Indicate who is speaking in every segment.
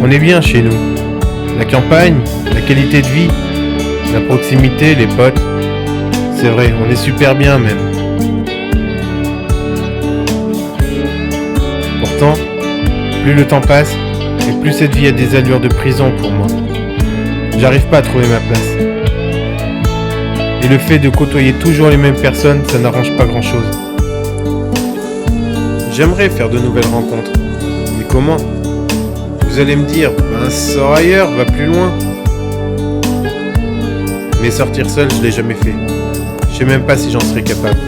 Speaker 1: On est bien chez nous. La campagne, la qualité de vie, la proximité, les potes. C'est vrai, on est super bien même. Pourtant, plus le temps passe, et plus cette vie a des allures de prison pour moi. J'arrive pas à trouver ma place. Et le fait de côtoyer toujours les mêmes personnes, ça n'arrange pas grand-chose. J'aimerais faire de nouvelles rencontres. Mais comment ? Vous allez me dire, sors ailleurs, va plus loin. Mais sortir seul, je l'ai jamais fait. Je sais même pas si j'en serais capable.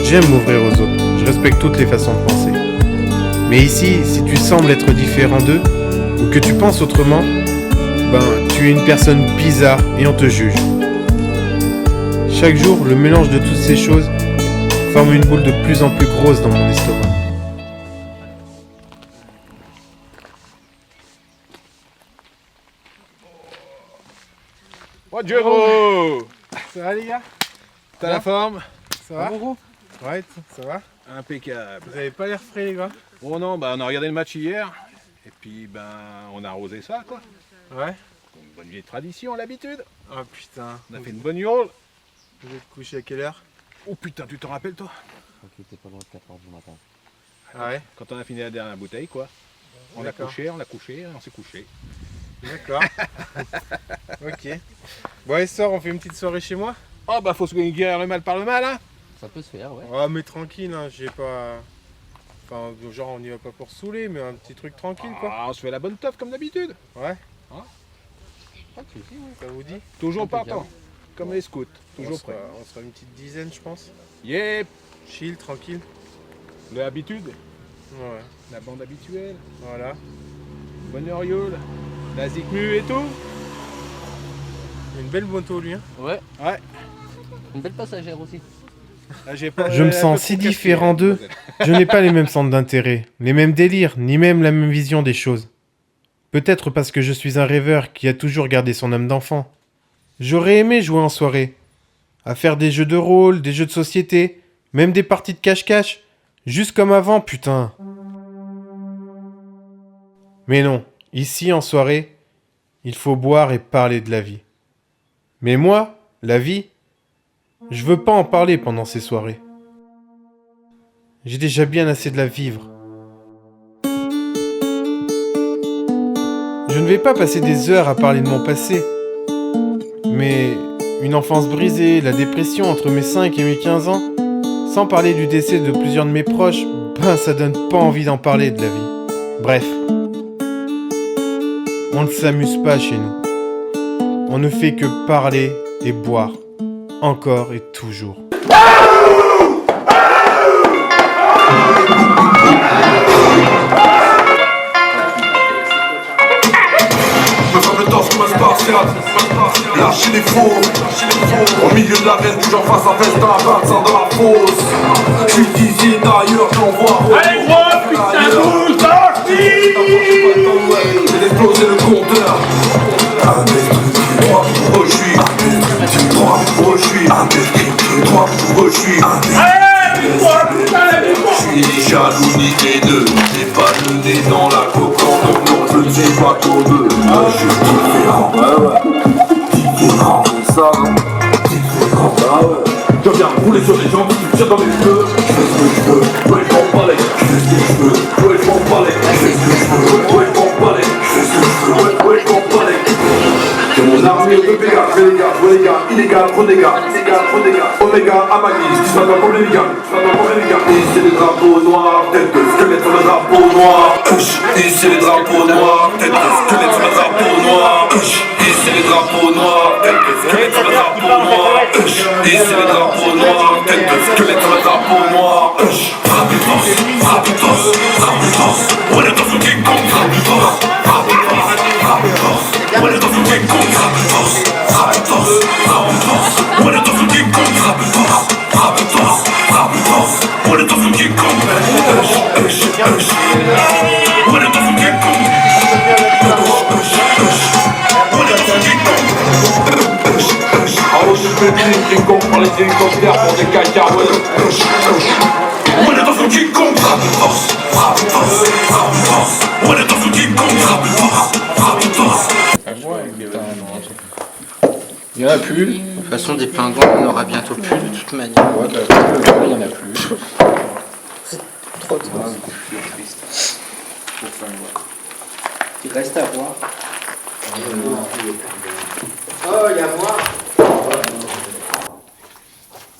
Speaker 1: J'aime m'ouvrir aux autres, je respecte toutes les façons de penser. Mais ici, si tu sembles être différent d'eux, ou que tu penses autrement, tu es une personne bizarre et on te juge. Chaque jour, le mélange de toutes ces choses forme une boule de plus en plus grosse dans mon estomac.
Speaker 2: Bonjour.
Speaker 1: Ça va les gars ?
Speaker 2: T'as la forme?
Speaker 1: Ça va ? Ouais, ça va ?
Speaker 2: Impeccable.
Speaker 1: Vous avez pas l'air frais les gars ?
Speaker 2: Oh non, on a regardé le match hier, et puis on a arrosé ça quoi.
Speaker 1: Ouais.
Speaker 2: Une bonne vieille tradition, l'habitude.
Speaker 1: Oh putain.
Speaker 2: On a fait une bonne hurle.
Speaker 1: Vous êtes couché à quelle heure ?
Speaker 2: Oh putain, tu t'en rappelles toi?
Speaker 3: Il était pas loin de 4h du matin.
Speaker 1: Ah ouais ?
Speaker 2: Quand on a fini la dernière bouteille quoi. On a
Speaker 1: D'accord.
Speaker 2: couché, on s'est couché.
Speaker 1: D'accord. Ok. Bon allez sors, on fait une petite soirée chez moi ?
Speaker 2: Oh faut se guérir le mal par le mal hein.
Speaker 3: Ça peut se faire, ouais.
Speaker 1: Oh mais tranquille, hein, j'ai pas... Enfin, genre on y va pas pour saouler, mais un petit truc tranquille quoi.
Speaker 2: Ah, on se fait la bonne teuf comme d'habitude.
Speaker 1: Ouais,
Speaker 3: Pas de soucis, ouais.
Speaker 1: ça vous dit ?
Speaker 2: Toujours
Speaker 3: Impeccable.
Speaker 2: partant. Comme les scouts,
Speaker 1: on
Speaker 2: toujours
Speaker 1: sera,
Speaker 2: prêt.
Speaker 1: on sera une petite dizaine je pense.
Speaker 2: Yep,
Speaker 1: Chill, tranquille.
Speaker 2: l'habitude,
Speaker 1: Ouais,
Speaker 2: la bande habituelle,
Speaker 1: voilà.
Speaker 2: bonne hurle, la zikmu et tout.
Speaker 1: Une belle moto lui hein.
Speaker 3: Ouais,
Speaker 2: Ouais.
Speaker 3: une belle passagère aussi.
Speaker 2: Ah, j'ai pas-
Speaker 1: Je me
Speaker 2: un
Speaker 1: sens
Speaker 2: peu
Speaker 1: si
Speaker 2: trop cassé,
Speaker 1: différent d'eux. Je n'ai pas les mêmes centres d'intérêt, les mêmes délires, ni même la même vision des choses. Peut-être parce que je suis un rêveur qui a toujours gardé son âme d'enfant. J'aurais aimé jouer en soirée, à faire des jeux de rôle, des jeux de société, même des parties de cache-cache, juste comme avant, putain. Mais non, ici en soirée, il faut boire et parler de la vie. Mais moi, la vie, je veux pas en parler pendant ces soirées. J'ai déjà bien assez de la vivre. Je ne vais pas passer des heures à parler de mon passé. Mais une enfance brisée, la dépression entre mes 5 et mes 15 ans, sans parler du décès de plusieurs de mes proches, ça donne pas envie d'en parler de la vie. Bref. On ne s'amuse pas chez nous. On ne fait que parler et boire. Encore et toujours.
Speaker 4: Me semble le torse comme un spartiate. Lâchez les faux. Au milieu de l'arène, toujours face à face d'un 25 dans la fosse. Je suis d'ici d'ailleurs, j'envoie.
Speaker 5: Allez gros, putain, bouge, sorti.
Speaker 4: J'ai explosé le compteur. Un destructif droit, je suis un destructif droit, je suis un destructif droit, je suis un
Speaker 5: Allez, gros, putain, la victoire.
Speaker 4: Je suis ni jaloux ni haineux, j'ai pas le nez dans la cocotte, donc non, je ne suis pas comme eux. Je suis différent, différent, c'est ça, non? Différent, je viens rouler sur les gens, tu me tires dans mes cheveux. Je fais ce que je veux, ouais, je m'en balai. Je fais ce que je veux, ouais, je m'en balai. Je fais ce que je veux, ouais, je m'en balai. Je fais ce que je veux, ouais, je m'en balai. J'ai mon armure de Pégase, je les gars, illégal, trop dégâts, Oméga, Amalis, qui se battent comme les gars, Ici les drapeaux noirs, tête de squelette sur le drapeau noir. Ici les drapeaux noirs, tête de squelette sur le drapeau noir. Ici les drapeaux noirs, tête de squelette sur le drapeau noir. Ici les drapeaux noirs, tête de squelette sur le drapeau noir. Rapidos, rapidos, rapidos, on est dans une King Kong, rapidos, rapidos, rapidos, on est dans une King Kong, rapidos, rapidos, rapidos, on est dans une King Kong, rapidos, rapidos, rapidos, on est dans une King Kong, on est dans une King Kong, on est dans une King Kong. Alors je fais des King Kong par les hélicoptères pour des cacahuètes. On est dans une King Kong, rapidos, rapidos, rapidos, on est dans une King Kong, rapidos.
Speaker 2: Il n'y en a plus.
Speaker 6: De toute façon, des pingouins, on en aura bientôt plus de toute manière.
Speaker 2: Ouais, bah, il n'y en a plus.
Speaker 6: Trop triste. Il reste à voir. Oh, il y a moi.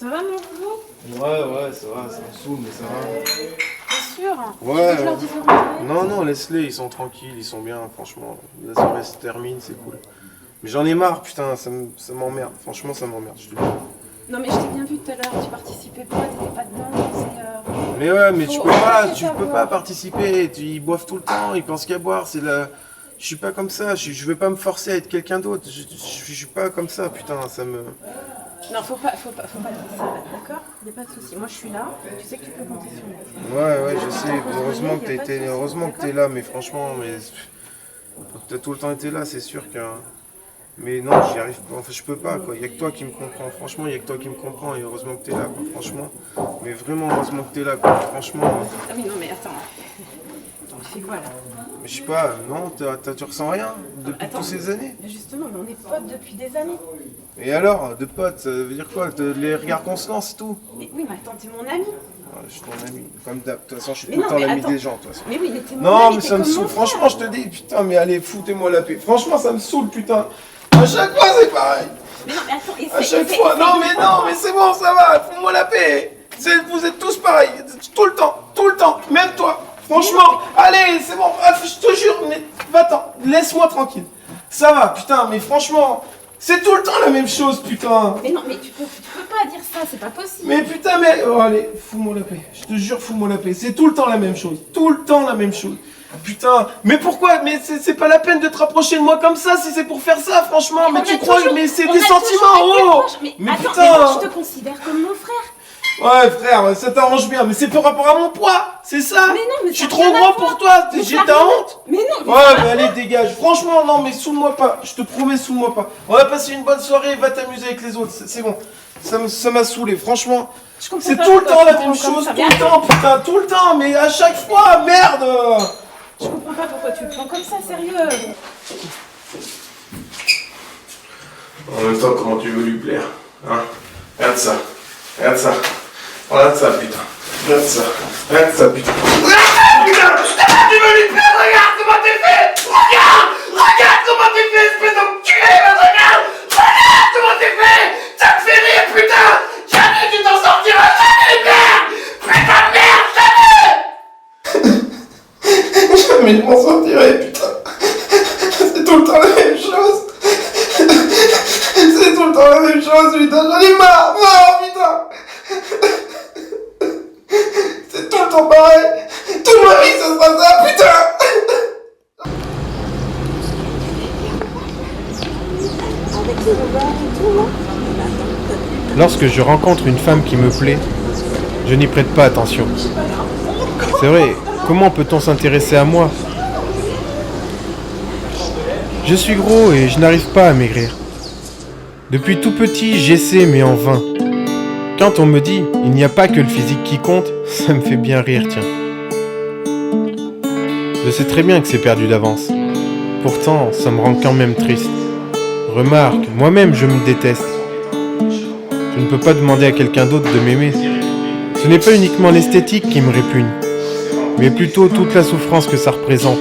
Speaker 7: Ça va, mon boulot?
Speaker 1: Ouais, ça va, ça me saoule, mais ça va.
Speaker 7: T'es sûr?
Speaker 1: Ouais.
Speaker 7: Tu veux que je leur dise de rentrer?
Speaker 1: Non, laisse-les, ils sont tranquilles, ils sont bien, franchement. La soirée se termine, c'est cool. Mais j'en ai marre, putain, ça m'emmerde. Franchement, ça m'emmerde, je te le dis.
Speaker 7: Non, mais je t'ai bien vu tout à l'heure, tu participais pas, t'étais pas dedans.
Speaker 1: Mais ouais, mais
Speaker 7: Faut
Speaker 1: tu peux
Speaker 7: arrêter
Speaker 1: pas
Speaker 7: d'avoir.
Speaker 1: participer. Ils boivent tout le temps, ils pensent qu'à boire. Je suis pas comme ça. Je veux pas me forcer à être quelqu'un d'autre. Je suis pas comme ça, putain. Ça me.
Speaker 7: Non, faut pas dire ça, d'accord? Y'a pas de soucis. Moi, je suis là, tu sais que tu peux compter sur moi.
Speaker 1: Ouais, je sais. Heureusement que t'es là, mais franchement, t'as tout le temps été là, c'est sûr que. Mais non, j'y arrive pas. Enfin, je peux pas, quoi. Y a que toi qui me comprends. Franchement, y a que toi qui me comprends. Et heureusement que t'es là, quoi. Franchement. Mais vraiment, heureusement que t'es là, quoi. Franchement.
Speaker 7: Ah oui, non, mais attends. Tu fais quoi là?
Speaker 1: Mais je sais pas, non, tu ressens rien depuis
Speaker 7: Attends.
Speaker 1: toutes ces années.
Speaker 7: Mais justement, mais on est potes depuis des années.
Speaker 1: Et alors, de potes, ça veut dire quoi? Les regards qu'on se lance, c'est tout.
Speaker 7: Mais oui, mais attends, t'es mon ami.
Speaker 1: Ouais, je suis ton ami. Comme d'hab. De toute façon, je suis
Speaker 7: Mais
Speaker 1: tout le
Speaker 7: non,
Speaker 1: temps
Speaker 7: mais
Speaker 1: l'ami
Speaker 7: attends.
Speaker 1: des gens, de toute façon.
Speaker 7: Mais oui, mais t'es mon
Speaker 1: Non,
Speaker 7: ami,
Speaker 1: mais
Speaker 7: t'es
Speaker 1: ça me
Speaker 7: comme
Speaker 1: saoule.
Speaker 7: mon frère.
Speaker 1: Franchement, je te dis, putain, mais allez, foutez-moi la paix. Franchement, ça me saoule, putain. À chaque fois, c'est pareil.
Speaker 7: Mais non, mais attends,
Speaker 1: À chaque fois. Non, mais c'est bon, ça va. Fous-moi la paix. Vous êtes tous pareils. Tout le temps. Même toi. Franchement, allez, c'est bon. Ah, je te jure, mais va-t'en. Laisse-moi tranquille. Ça va, putain, mais franchement, c'est tout le temps la même chose, putain.
Speaker 7: Mais non, mais tu peux pas dire ça, c'est pas possible.
Speaker 1: Mais putain, mais. Oh, allez, fous-moi la paix. Je te jure, fous-moi la paix. C'est tout le temps la même chose. Tout le temps la même chose. Putain, mais pourquoi? Mais c'est pas la peine de te rapprocher de moi comme ça si c'est pour faire ça, franchement. Mais
Speaker 7: on
Speaker 1: tu
Speaker 7: a
Speaker 1: crois,
Speaker 7: toujours-
Speaker 1: mais c'est
Speaker 7: on
Speaker 1: des
Speaker 7: a toujours
Speaker 1: sentiments,
Speaker 7: été
Speaker 1: oh!
Speaker 7: proches. Mais attends,
Speaker 1: putain!
Speaker 7: mais moi je te considère comme mon frère.
Speaker 1: Ouais, frère, ça t'arrange bien, mais c'est par rapport à mon poids, c'est ça?
Speaker 7: Mais non, mais
Speaker 1: je suis
Speaker 7: ça
Speaker 1: trop
Speaker 7: n'a rien à
Speaker 1: gros
Speaker 7: voir.
Speaker 1: pour toi,
Speaker 7: Mais
Speaker 1: j'ai
Speaker 7: ça
Speaker 1: ta
Speaker 7: n'a rien-
Speaker 1: honte?
Speaker 7: Mais non, mais
Speaker 1: Ouais,
Speaker 7: ça
Speaker 1: mais
Speaker 7: n'a-
Speaker 1: allez, dégage. Franchement, non, mais saoule-moi pas. Je te promets, saoule-moi pas. On va passer une bonne soirée, va t'amuser avec les autres. C'est bon. Ça m'a saoulé, franchement.
Speaker 7: Je comprends
Speaker 1: C'est
Speaker 7: pas
Speaker 1: tout le
Speaker 7: pourquoi
Speaker 1: temps
Speaker 7: tu
Speaker 1: la
Speaker 7: te
Speaker 1: même
Speaker 7: prends comme
Speaker 1: chose,
Speaker 7: ça.
Speaker 1: tout le temps, putain, tout le temps, mais à chaque fois, merde!
Speaker 7: Je comprends pas pourquoi tu te prends comme ça, sérieux.
Speaker 1: En même temps, comment tu veux lui plaire? Hein? Regarde ça. Regarde ça. Regarde ça, putain. Regarde ça. Regarde ça, putain. Ah, putain! Tu veux lui plaire? Regarde comment t'es fait! Regarde comment t'es fait, espèce d'enculé! Regarde! Regarde comment t'es fait! Ça te fait rire, putain! Jamais tu t'en sortiras! Jamais, merde! Putain de merde! Jamais! Jamais je m'en sortirai, putain! C'est tout le temps la même chose! C'est tout le temps la même chose, putain, j'en ai marre, putain! C'est tout le temps pareil! Toute ma vie, ça sera ça, putain! Lorsque je rencontre une femme qui me plaît, je n'y prête pas attention. C'est vrai, comment peut-on s'intéresser à moi? Je suis gros et je n'arrive pas à maigrir. Depuis tout petit, j'essaie mais en vain. Quand on me dit « il n'y a pas que le physique qui compte », ça me fait bien rire, tiens. Je sais très bien que c'est perdu d'avance. Pourtant, ça me rend quand même triste. Remarque, moi-même je me déteste. Je ne peux pas demander à quelqu'un d'autre de m'aimer. Ce n'est pas uniquement l'esthétique qui me répugne, mais plutôt toute la souffrance que ça représente.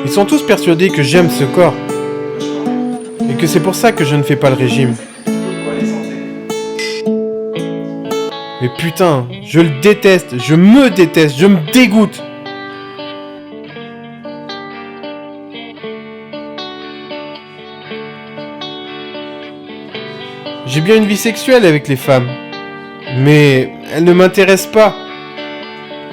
Speaker 1: Ils sont tous persuadés que j'aime ce corps, et que c'est pour ça que je ne fais pas le régime. Mais putain, je le déteste, je me déteste, je me dégoûte. J'ai bien une vie sexuelle avec les femmes, mais elles ne m'intéressent pas.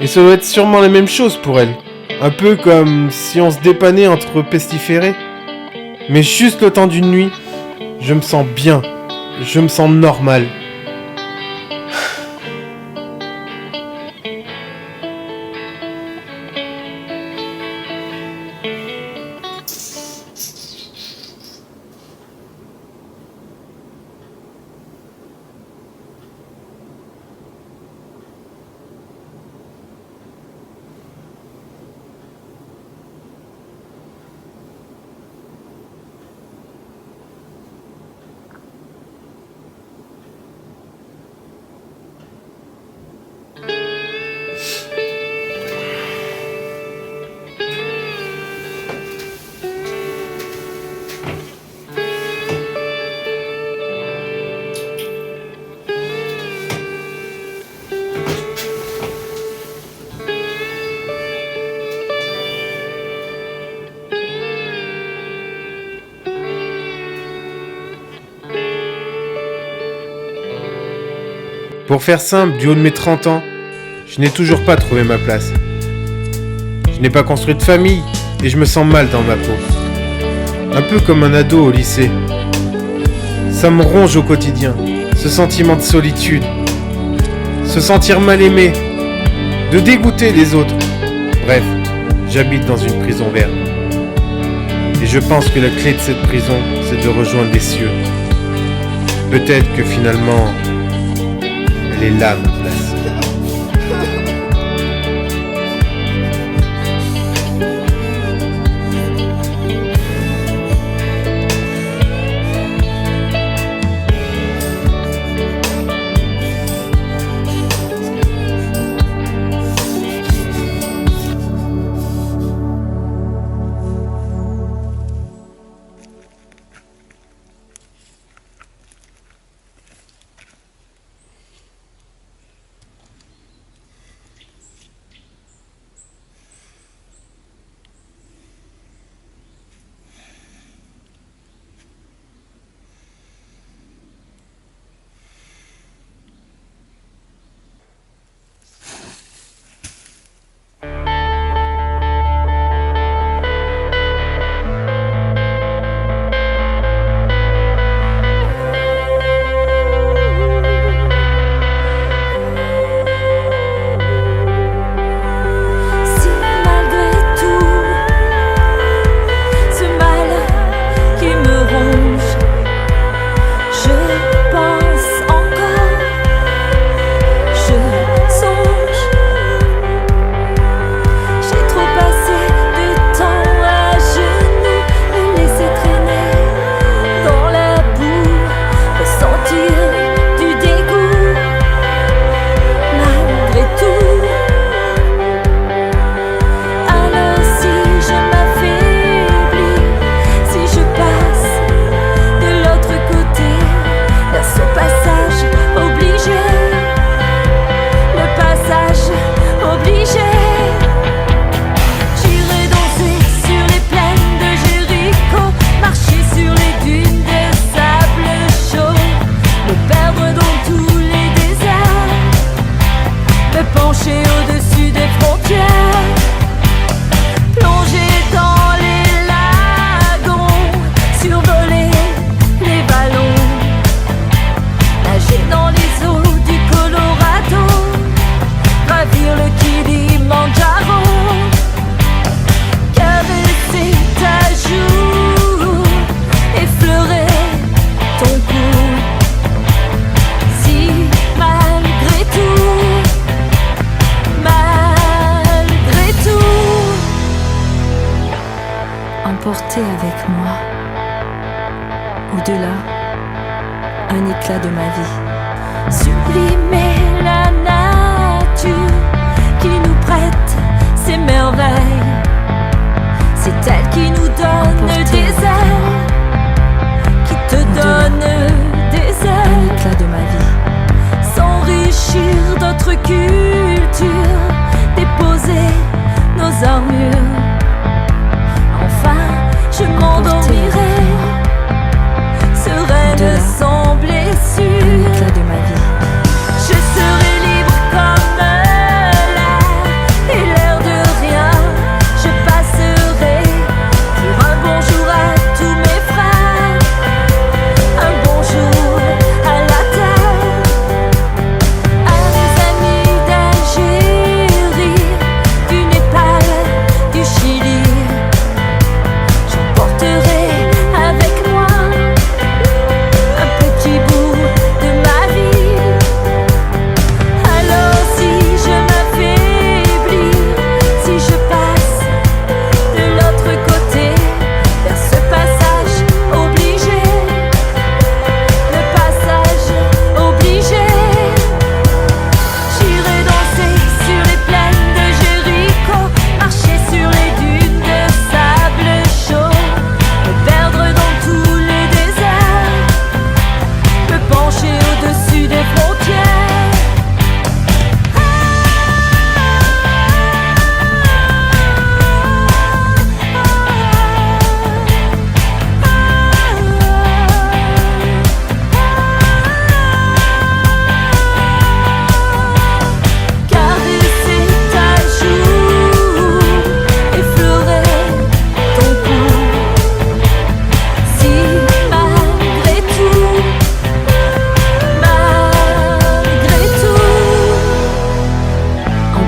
Speaker 1: Et ça doit être sûrement la même chose pour elles. Un peu comme si on se dépannait entre pestiférés. Mais juste le temps d'une nuit, je me sens bien, je me sens normal. Pour faire simple, du haut de mes 30 ans, je n'ai toujours pas trouvé ma place. Je n'ai pas construit de famille et je me sens mal dans ma peau. Un peu comme un ado au lycée. Ça me ronge au quotidien, ce sentiment de solitude, se sentir mal aimé, de dégoûter les autres. Bref, j'habite dans une prison verte. Et je pense que la clé de cette prison, c'est de rejoindre les cieux. Peut-être que finalement, elle est là, ma place.
Speaker 8: Emporter avec moi, au-delà, un éclat de ma vie. Sublimer la nature qui nous prête ses merveilles. C'est elle qui nous donne des ailes, qui te donne des ailes. Un éclat de ma vie. S'enrichir d'autres cultures, déposer nos armures. Enfin, je m'endormirai, sereine sans blessure. De ma vie. Je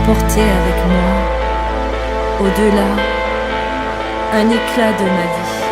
Speaker 8: emporter avec moi, au-delà, un éclat de ma vie.